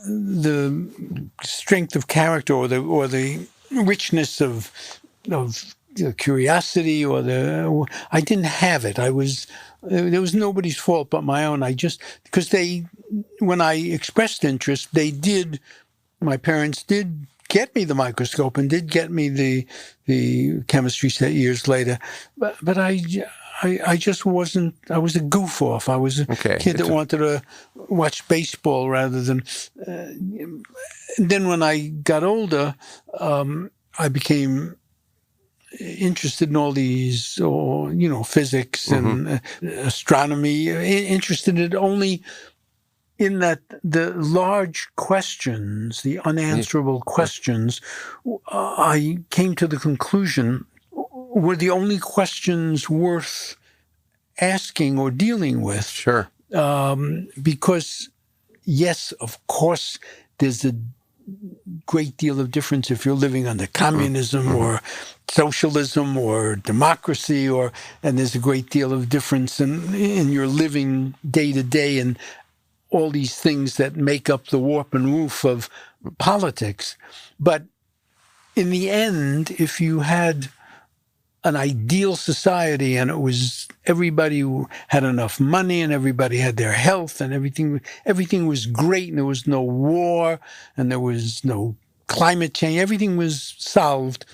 the strength of character or the richness of curiosity I didn't have it. There was nobody's fault but my own. Because when I expressed interest, my parents did get me the microscope and did get me the chemistry set years later, but I just wasn't. I was a goof off. I was a kid that wanted to watch baseball rather than. Then when I got older, I became interested in all these, physics and astronomy. Interested in only in that the large questions, the unanswerable questions, I came to the conclusion were the only questions worth asking or dealing with. Sure. Because, yes, of course, there's a great deal of difference if you're living under communism or socialism or democracy, and there's a great deal of difference in your living day to day and all these things that make up the warp and woof of politics. But in the end, if you had an ideal society and it was everybody had enough money and everybody had their health and everything was great and there was no war and there was no climate change, everything was solved,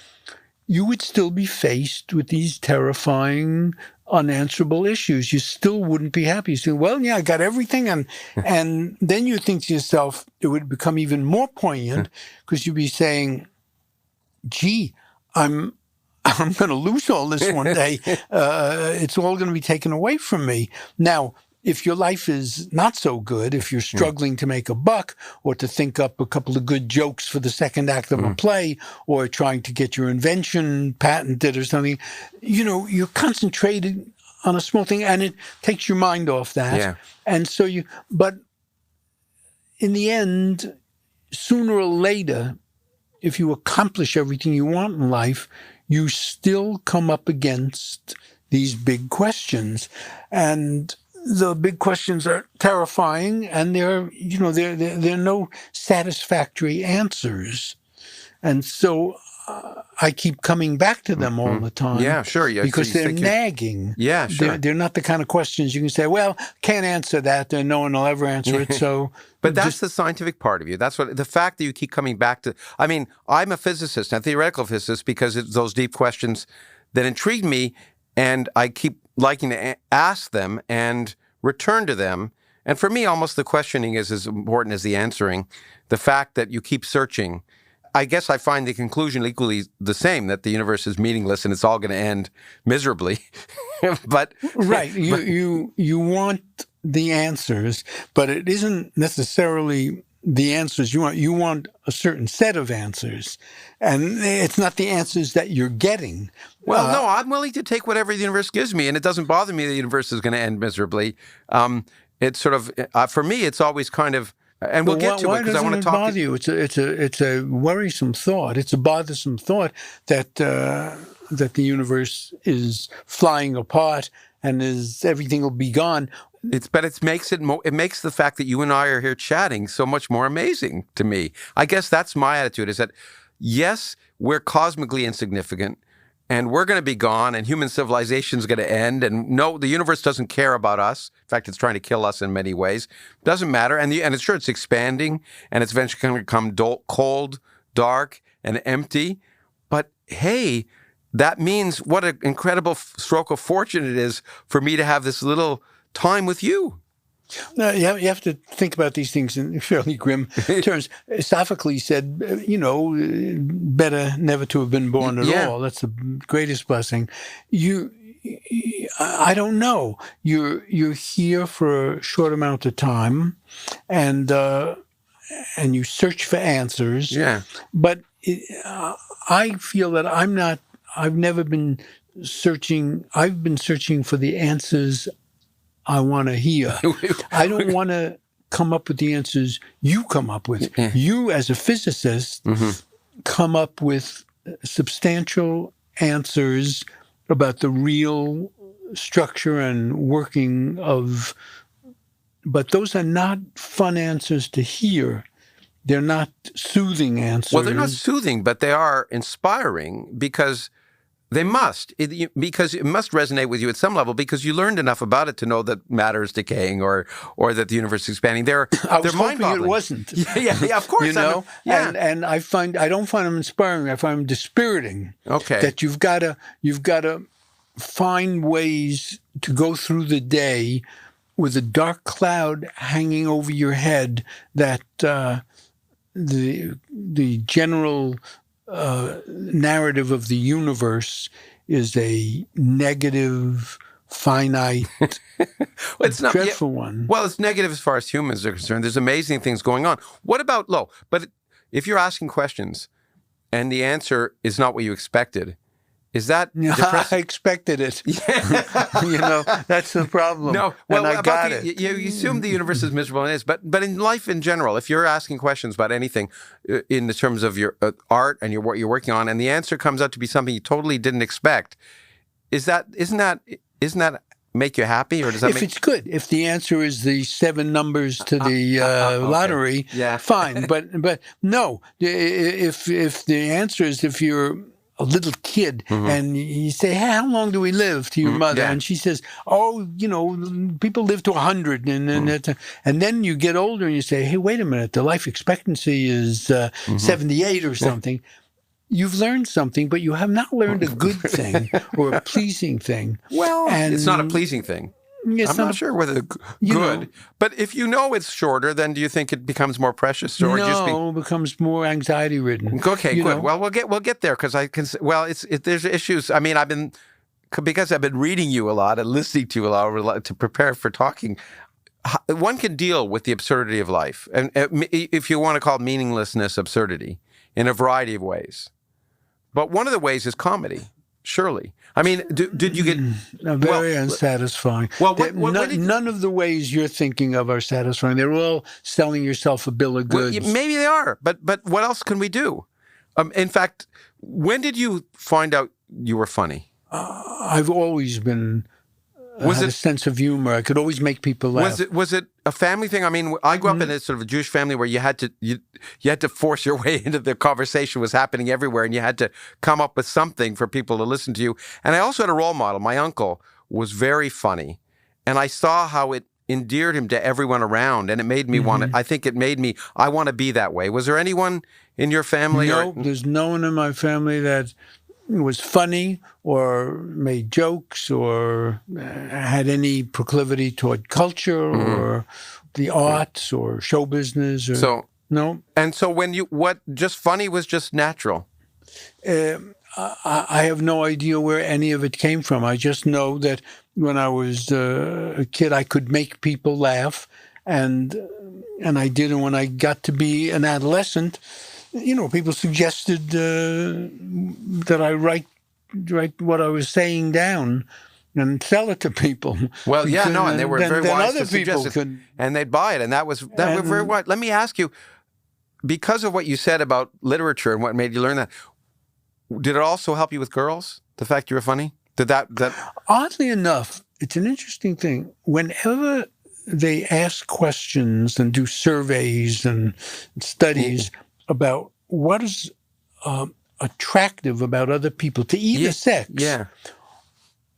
you would still be faced with these terrifying, unanswerable issues. You still wouldn't be happy. You say, well, yeah, I got everything. And then you think to yourself, it would become even more poignant because you'd be saying, gee, I'm going to lose all this one day. It's all going to be taken away from me. Now, if your life is not so good, if you're struggling to make a buck or to think up a couple of good jokes for the second act of a play or trying to get your invention patented or something, you're concentrated on a small thing and it takes your mind off that. Yeah. And so but in the end, sooner or later, if you accomplish everything you want in life, you still come up against these big questions. And the big questions are terrifying, and there are no satisfactory answers. And so I keep coming back to them all the time. Yeah, sure. Yeah, because they're nagging. Yeah, sure. They're not the kind of questions you can say, well, can't answer that, and no one will ever answer it. So, but that's the scientific part of you. That's what the fact that you keep coming back to. I mean, I'm a physicist, a theoretical physicist, because it's those deep questions that intrigue me, and I keep liking to ask them and return to them. And for me, almost the questioning is as important as the answering. The fact that you keep searching. I guess I find the conclusion equally the same, that the universe is meaningless and it's all going to end miserably. But right, you want the answers, but it isn't necessarily the answers you want. You want a certain set of answers, and it's not the answers that you're getting. Well, no, I'm willing to take whatever the universe gives me, and it doesn't bother me the universe is going to end miserably. It's sort of, for me, it's always kind of, and we'll get to it because I want to talk. Why doesn't it bother you? It's a worrisome thought. It's a bothersome thought that the universe is flying apart and everything will be gone. It makes the fact that you and I are here chatting so much more amazing to me. I guess that's my attitude, is that yes, we're cosmically insignificant and we're going to be gone and human civilization is going to end. And no, the universe doesn't care about us. In fact, it's trying to kill us in many ways. Doesn't matter. And it's sure it's expanding and it's eventually going to become cold, dark, and empty. But hey, that means what an incredible stroke of fortune it is for me to have this little time with you. No, you have to think about these things in fairly grim terms. Sophocles said, better never to have been born at all. That's the greatest blessing. I don't know. You're here for a short amount of time, and you search for answers. Yeah. But I feel that I've never been searching. I've been searching for the answers I want to hear. I don't want to come up with the answers you come up with. You, as a physicist, come up with substantial answers about the real structure and working of, but those are not fun answers to hear. they're not soothing answers. Well, they're not soothing, but they are inspiring because they must. Because it must resonate with you at some level because you learned enough about it to know that matter is decaying or that the universe is expanding. They're hoping mind-boggling. it wasn't. Yeah, of course. And I don't find them inspiring. I find them dispiriting. Okay. That you've got to find ways to go through the day with a dark cloud hanging over your head that the general narrative of the universe is a negative, finite, it's not dreadful one. Well, it's negative as far as humans are concerned. There's amazing things going on. What about Lo? But if you're asking questions and the answer is not what you expected, is that depressing? I expected it. That's the problem. No, well, and I got it. You assume the universe is miserable, and it is. But in life in general, if you're asking questions about anything in the terms of your art and what you're working on, and the answer comes out to be something you totally didn't expect, isn't that make you happy, or does that? If it's good, if the answer is the 7 numbers to the lottery, yeah, fine. But no, if the answer is if you're a little kid and you say, hey, how long do we live, to your mother? Yeah. And she says, oh, people live to 100. And then you get older and you say, hey, wait a minute, the life expectancy is 78 or something. You've learned something, but you have not learned a good thing or a pleasing thing. Well, it's not a pleasing thing. I'm not sure whether good. But if you know it's shorter, then do you think it becomes more precious, or it becomes more anxiety ridden? Okay, good. Well, we'll get there because I can. Well, there's issues. I mean, because I've been reading you a lot and listening to you a lot to prepare for talking. One can deal with the absurdity of life, and if you want to call it meaninglessness, absurdity, in a variety of ways. But one of the ways is comedy. Surely. I mean, did you get... very unsatisfying. Well, none of the ways you're thinking of are satisfying. They're all selling yourself a bill of goods. Well, maybe they are, but what else can we do? In fact, when did you find out you were funny? I've always been... had a sense of humor. I could always make people laugh. Was it a family thing? I mean, I grew up in a sort of a Jewish family where you had to force your way into the conversation was happening everywhere, and you had to come up with something for people to listen to you. And I also had a role model. My uncle was very funny, and I saw how it endeared him to everyone around, and it made me want to. I think it made me. I want to be that way. Was there anyone in your family? No, there's no one in my family that was funny or made jokes or had any proclivity toward culture or the arts or show business. No. And so just funny was just natural? I have no idea where any of it came from. I just know that when I was a kid, I could make people laugh, and I did. And when I got to be an adolescent, people suggested that I write what I was saying down and sell it to people. Well, and they were very wise to suggest it, could, and they'd buy it, and that was very wise. Let me ask you, because of what you said about literature and what made you learn that, did it also help you with girls? The fact you were funny? Did that? Oddly enough, it's an interesting thing. Whenever they ask questions and do surveys and studies about what is attractive about other people to either sex,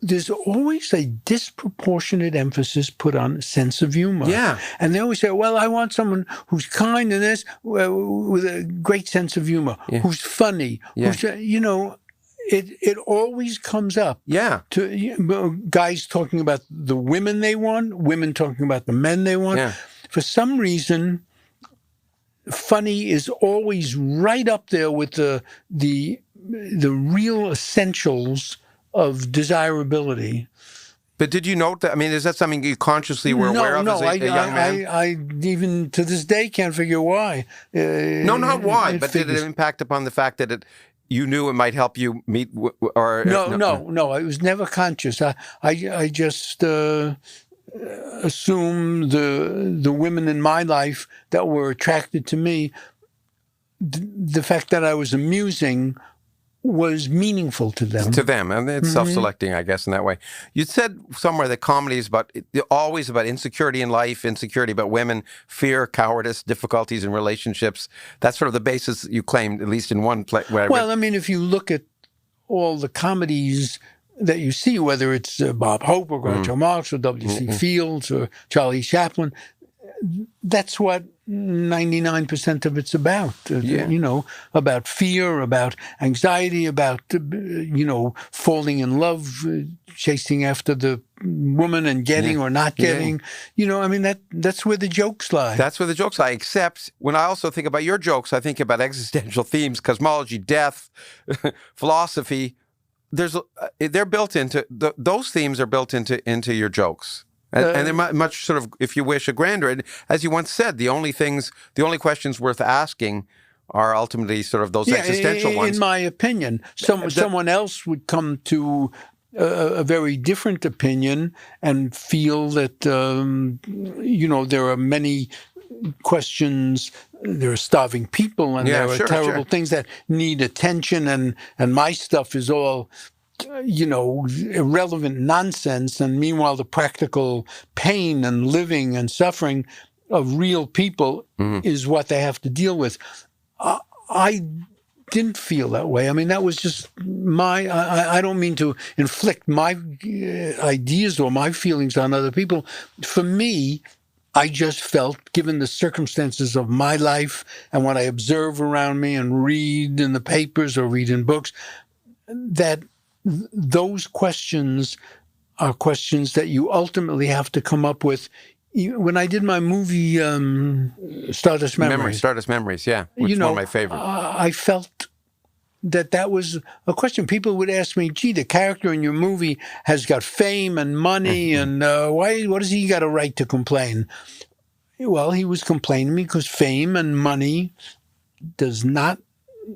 there's always a disproportionate emphasis put on sense of humor. Yeah. And they always say, well, I want someone who's kind and this, with a great sense of humor, who's funny, who's, it always comes up. Yeah. To guys talking about the women they want, women talking about the men they want. Yeah. For some reason, funny is always right up there with the real essentials of desirability. But did you note that? I mean, is that something you consciously were aware of as a young man? I even to this day can't figure why. No, not why, but did it impact upon the fact that you knew it might help you meet or... No, it was never conscious. I just... assume the women in my life that were attracted to me, the fact that I was amusing was meaningful to them. To them, and it's self-selecting, I guess, in that way. You said somewhere that comedy is always about insecurity in life, insecurity about women, fear, cowardice, difficulties in relationships. That's sort of the basis you claimed, at least in one play. Well, I mean, if you look at all the comedies that you see, whether it's Bob Hope or Groucho Marx or W.C. Fields or Charlie Chaplin, that's what 99% of it's about. You know, about fear, about anxiety, about, you know, falling in love, chasing after the woman and getting or not getting. You know, I mean, that's where the jokes lie. That's where the jokes lie, except when I also think about your jokes, I think about existential themes, cosmology, death, philosophy. They're built into, those themes are built into your jokes. And they're much sort of, if you wish, a grander. And as you once said, the only questions worth asking are ultimately sort of those existential ones. In my opinion, someone else would come to a very different opinion and feel that, you know, there are many questions. There are starving people, and there are terrible things that need attention. And my stuff is all, you know, irrelevant nonsense. And meanwhile, the practical pain and living and suffering of real people is what they have to deal with. I didn't feel that way. I mean, that was just I don't mean to inflict my ideas or my feelings on other people. For me, I just felt, given the circumstances of my life and what I observe around me and read in the papers or read in books, that those questions are questions that you ultimately have to come up with. When I did my movie, Stardust Memories. Stardust Memories, yeah, which is one of my favorites. I felt that was a question. People would ask me, gee, the character in your movie has got fame and money, and what does he got a right to complain? Well, he was complaining because fame and money does not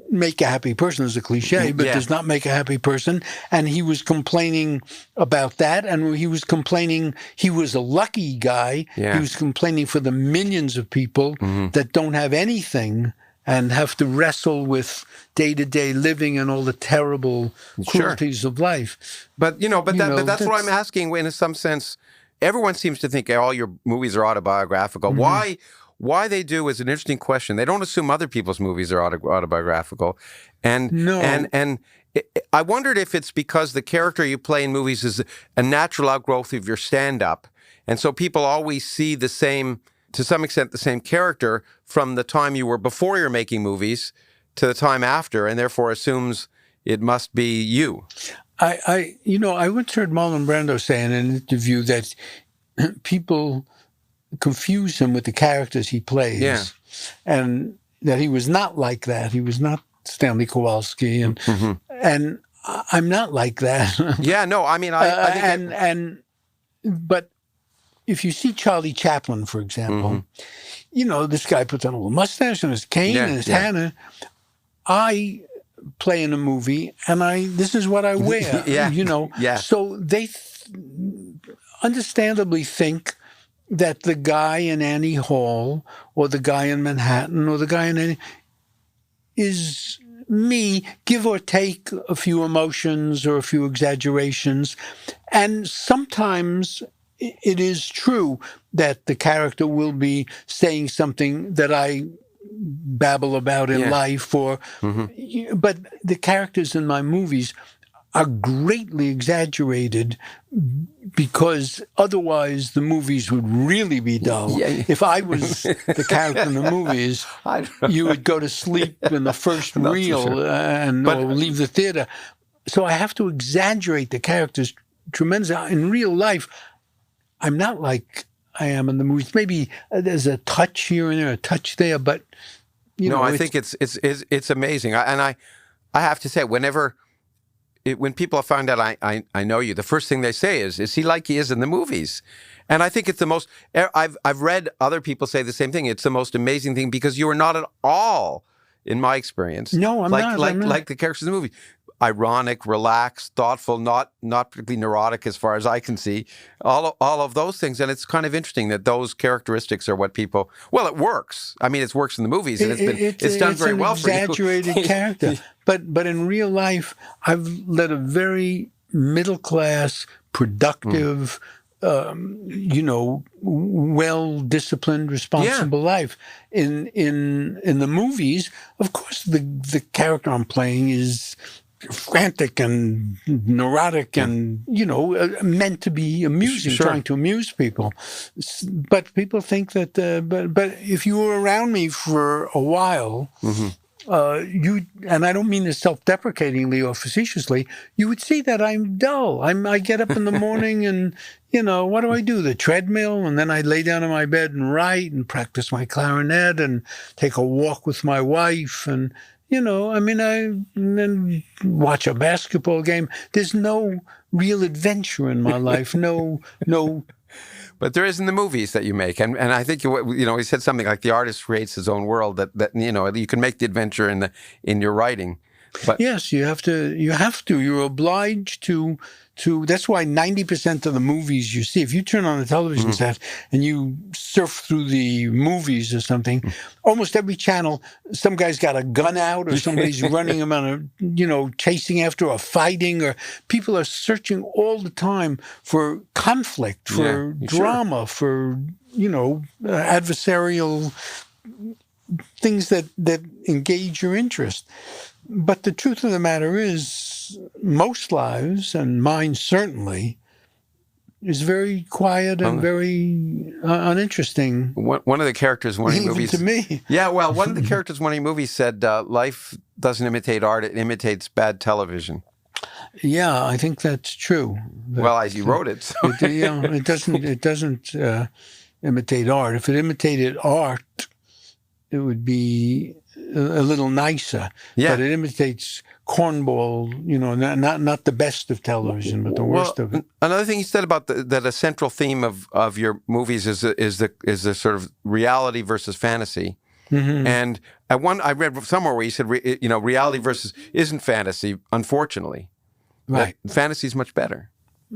make a happy person, is a cliche, but does not make a happy person. And he was complaining about that. And he was complaining, he was a lucky guy. He was complaining for the millions of people that don't have anything and have to wrestle with day-to-day living and all the terrible cruelties of life. But, that's what I'm asking. In some sense, everyone seems to think all your movies are autobiographical. Why they do is an interesting question. They don't assume other people's movies are autobiographical. And I wondered if it's because the character you play in movies is a natural outgrowth of your stand-up. And so people always see the same, to some extent, the same character from the time you were before you're making movies to the time after, and therefore assumes it must be you. I once heard Marlon Brando say in an interview that people confuse him with the characters he plays, and that he was not like that. He was not Stanley Kowalski, and I'm not like that. I think but if you see Charlie Chaplin, for example, you know, this guy puts on a little mustache and his cane and his hat. I play in a movie, and this is what I wear. So they understandably think that the guy in Annie Hall or the guy in Manhattan or the guy in any is me, give or take a few emotions or a few exaggerations. And sometimes it is true that the character will be saying something that I babble about in life, but the characters in my movies are greatly exaggerated because otherwise the movies would really be dull. If I was the character in the movies, you would go to sleep in the first reel or leave the theater. So I have to exaggerate the characters tremendously. In real life, I'm not like I am in the movies. Maybe there's a touch here and there, a touch there, but I think it's amazing. And I have to say, when people find out I know you, the first thing they say is he like he is in the movies? And I think it's the most, I've read other people say the same thing. It's the most amazing thing because you are not at all, in my experience. No, I'm not. Like the characters in the movie. ironic, relaxed, thoughtful, not particularly neurotic as far as I can see. All of those things, and it's kind of interesting that those characteristics are what people. Well, it works. I mean, it works in the movies, and it's done very well for you. It's an exaggerated character, but in real life, I've led a very middle class, productive. Well-disciplined, responsible life. In the movies, of course, the character I'm playing is frantic and neurotic and meant to be amusing, Sure. trying to amuse people. But people think that. But if you were around me for a while. Mm-hmm. And I don't mean this self-deprecatingly or facetiously, you would see that I'm dull. I get up in the morning and, what do I do? The treadmill, and then I lay down in my bed and write and practice my clarinet and take a walk with my wife and, and then watch a basketball game. There's no real adventure in my life. No. But there is in the movies that you make, and I think he said something like the artist creates his own world. That you can make the adventure in your writing. But yes, you have to. You're obliged to. That's why 90% of the movies you see, if you turn on the television set and you surf through the movies or something, almost every channel, some guy's got a gun out or somebody's running him on chasing after or fighting, or people are searching all the time for conflict, for drama, for adversarial things that engage your interest. But the truth of the matter is, most lives, and mine certainly, is very quiet and very uninteresting. One of the characters in one of your movies, to me. Yeah, well, one of the characters in one of your movies said, "Life doesn't imitate art; it imitates bad television." Yeah, I think that's true. Well, you wrote it. So. It doesn't imitate art. If it imitated art, it would be a little nicer. Yeah. But it imitates cornball, not the best of television, but the worst of it. Another thing you said about that a central theme of your movies is the sort of reality versus fantasy. Mm-hmm. And I read somewhere where you said reality versus isn't fantasy, unfortunately. Right. Fantasy is much better.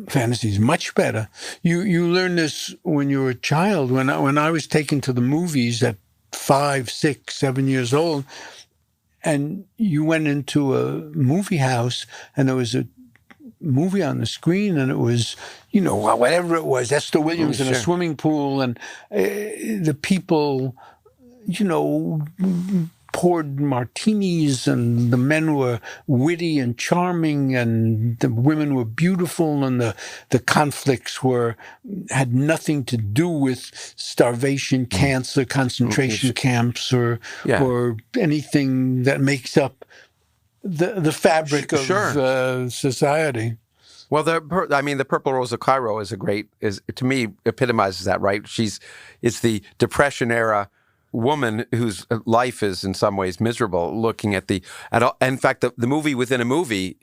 Fantasy is much better. You learn this when you were a child. When I was taken to the movies at 5, 6, 7 years old, and you went into a movie house and there was a movie on the screen and it was, whatever it was, Esther Williams in a swimming pool, and the people, poured martinis, and the men were witty and charming, and the women were beautiful, and the conflicts had nothing to do with starvation, cancer, concentration camps, or anything that makes up the fabric of society. Well, the Purple Rose of Cairo is to me epitomizes that, right? It's the Depression era woman whose life is in some ways miserable, looking in fact, the movie within a movie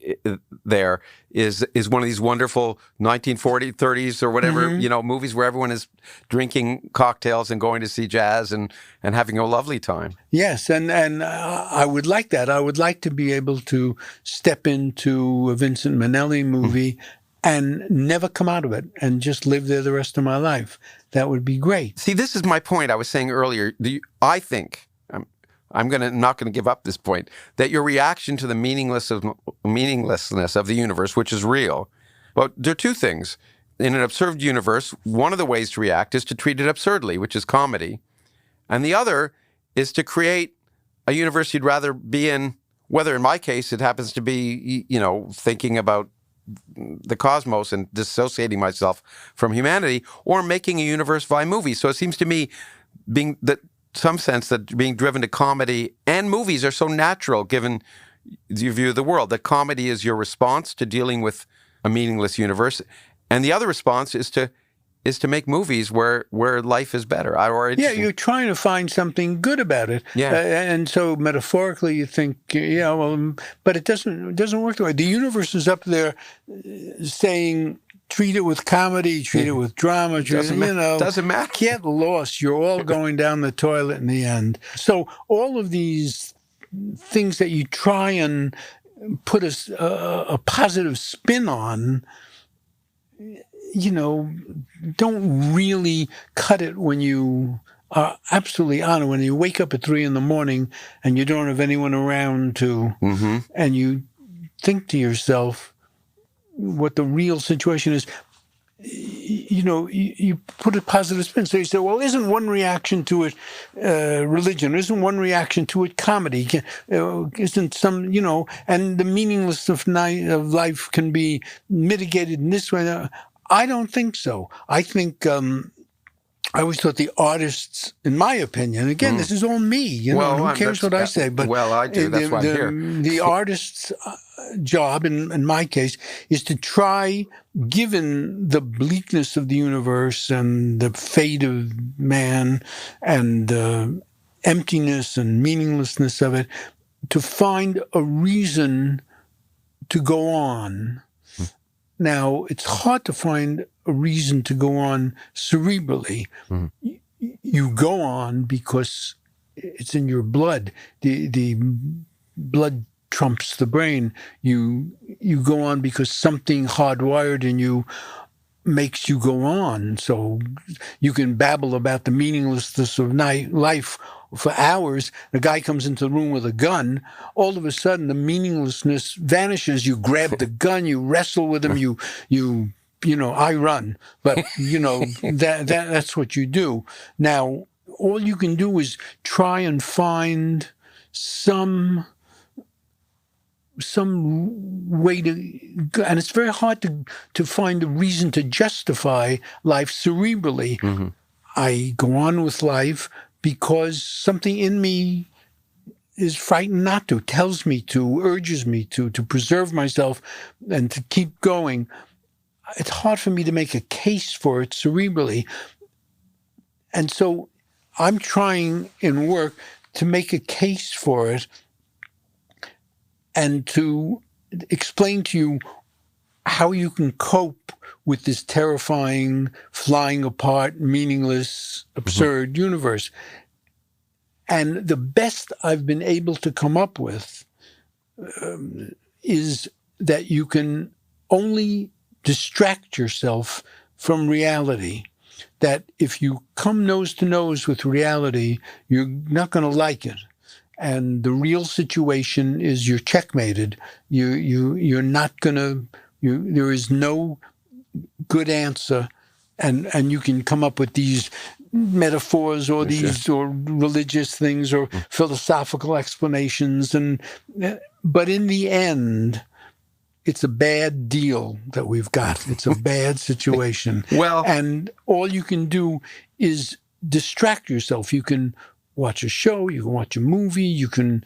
there is one of these wonderful 1940s, 30s or whatever, movies where everyone is drinking cocktails and going to see jazz and having a lovely time. Yes, and I would like that. I would like to be able to step into a Vincent Minnelli movie and never come out of it and just live there the rest of my life. That would be great. See, this is my point I was saying earlier. I think, I'm not going to give up this point, that your reaction to the meaninglessness of the universe, which is real, well, there are two things. In an absurd universe, one of the ways to react is to treat it absurdly, which is comedy. And the other is to create a universe you'd rather be in, whether in my case it happens to be, thinking about the cosmos and dissociating myself from humanity, or making a universe via movies. So it seems to me being driven to comedy and movies are so natural given your view of the world, that comedy is your response to dealing with a meaningless universe. And the other response is to make movies where life is better. You're trying to find something good about it. Yeah. And so metaphorically you think, but it doesn't work that way. The universe is up there saying, treat it with comedy, treat it with drama. Doesn't matter. Get lost. You're all going down the toilet in the end. So all of these things that you try and put a positive spin on, don't really cut it when you are absolutely on it. When you wake up at 3 a.m. and you don't have anyone around and you think to yourself what the real situation is, you put a positive spin. So you say, well, isn't one reaction to it religion? Isn't one reaction to it comedy? Isn't some, and the meaninglessness of life can be mitigated in this way? I don't think so. I think I always thought the artists, in my opinion, again, this is all me, who cares what I say? But I do. That's why I'm here. The artist's job, in my case, is to try, given the bleakness of the universe and the fate of man and the emptiness and meaninglessness of it, to find a reason to go on. Now, it's hard to find a reason to go on cerebrally. You go on because it's in your blood. The blood trumps the brain. You go on because something hardwired in you makes you go on. So you can babble about the meaninglessness of life for hours. The guy comes into the room with a gun. All of a sudden, the meaninglessness vanishes. You grab the gun, you wrestle with him, I run. But, that's what you do. Now, all you can do is try and find some way to, and it's very hard to find a reason to justify life cerebrally. I go on with life because something in me is frightened not to, tells me to, urges me to preserve myself and to keep going. It's hard for me to make a case for it cerebrally. And so I'm trying in work to make a case for it and to explain to you how you can cope with this terrifying, flying apart, meaningless, absurd universe. And the best I've been able to come up with is that you can only distract yourself from reality. That if you come nose to nose with reality, you're not going to like it. And the real situation is you're checkmated. You're not going to, there is no good answer. And you can come up with these metaphors or or religious things or philosophical explanations. But in the end, it's a bad deal that we've got. It's a bad situation. And all you can do is distract yourself. You can watch a show, you can watch a movie, you can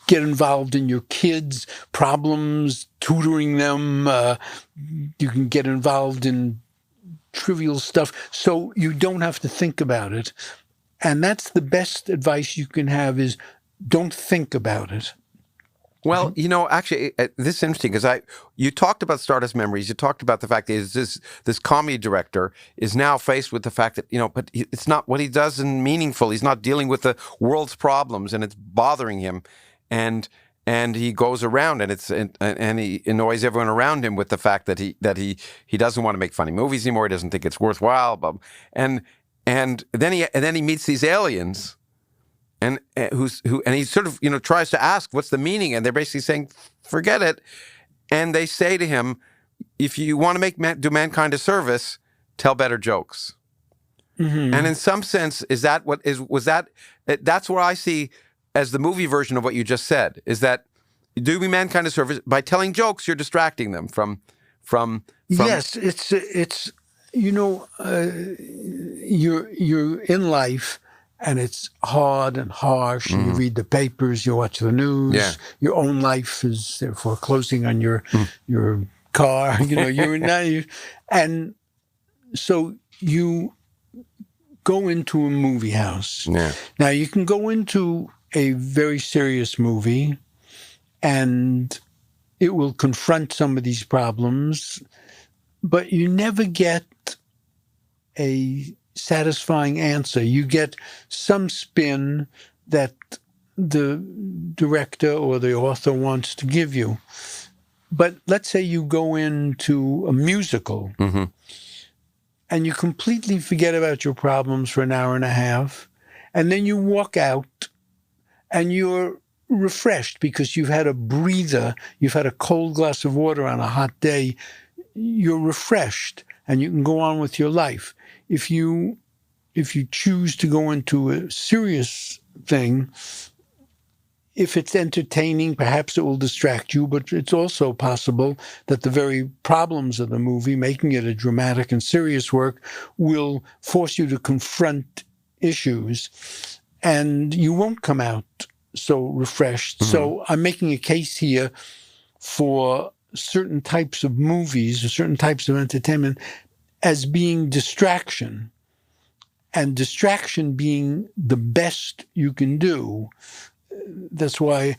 get involved in your kids' problems, tutoring them. You can get involved in trivial stuff so you don't have to think about it. And that's the best advice you can have is don't think about it. Well, actually, this is interesting because you talked about Stardust Memories. You talked about the fact that this comedy director is now faced with the fact that, but it's not what he does isn't meaningful. He's not dealing with the world's problems, and it's bothering him, and he goes around and he annoys everyone around him with the fact that he doesn't want to make funny movies anymore. He doesn't think it's worthwhile, and then he meets these aliens. And he sort of tries to ask what's the meaning, and they're basically saying forget it, and they say to him, if you want to do mankind a service, tell better jokes. And in some sense, that's what I see as the movie version of what you just said, is that you do mankind a service by telling jokes. You're distracting them from. Yes, it's you're in life. And it's hard and harsh. And you read the papers, you watch the news. Yeah. Your own life is therefore closing on your car. And so you go into a movie house. Yeah. Now you can go into a very serious movie, and it will confront some of these problems, but you never get a satisfying answer. You get some spin that the director or the author wants to give you. But let's say you go into a musical and you completely forget about your problems for an hour and a half, and then you walk out and you're refreshed because you've had a breather, you've had a cold glass of water on a hot day, you're refreshed and you can go on with your life. If you choose to go into a serious thing, if it's entertaining, perhaps it will distract you, but it's also possible that the very problems of the movie, making it a dramatic and serious work, will force you to confront issues, and you won't come out so refreshed. So I'm making a case here for certain types of movies or certain types of entertainment as being distraction, and distraction being the best you can do. That's why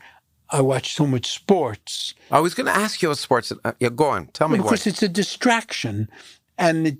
I watch so much sports. I was going to ask you about sports. Yeah, go on. Tell me why. Because it's a distraction, and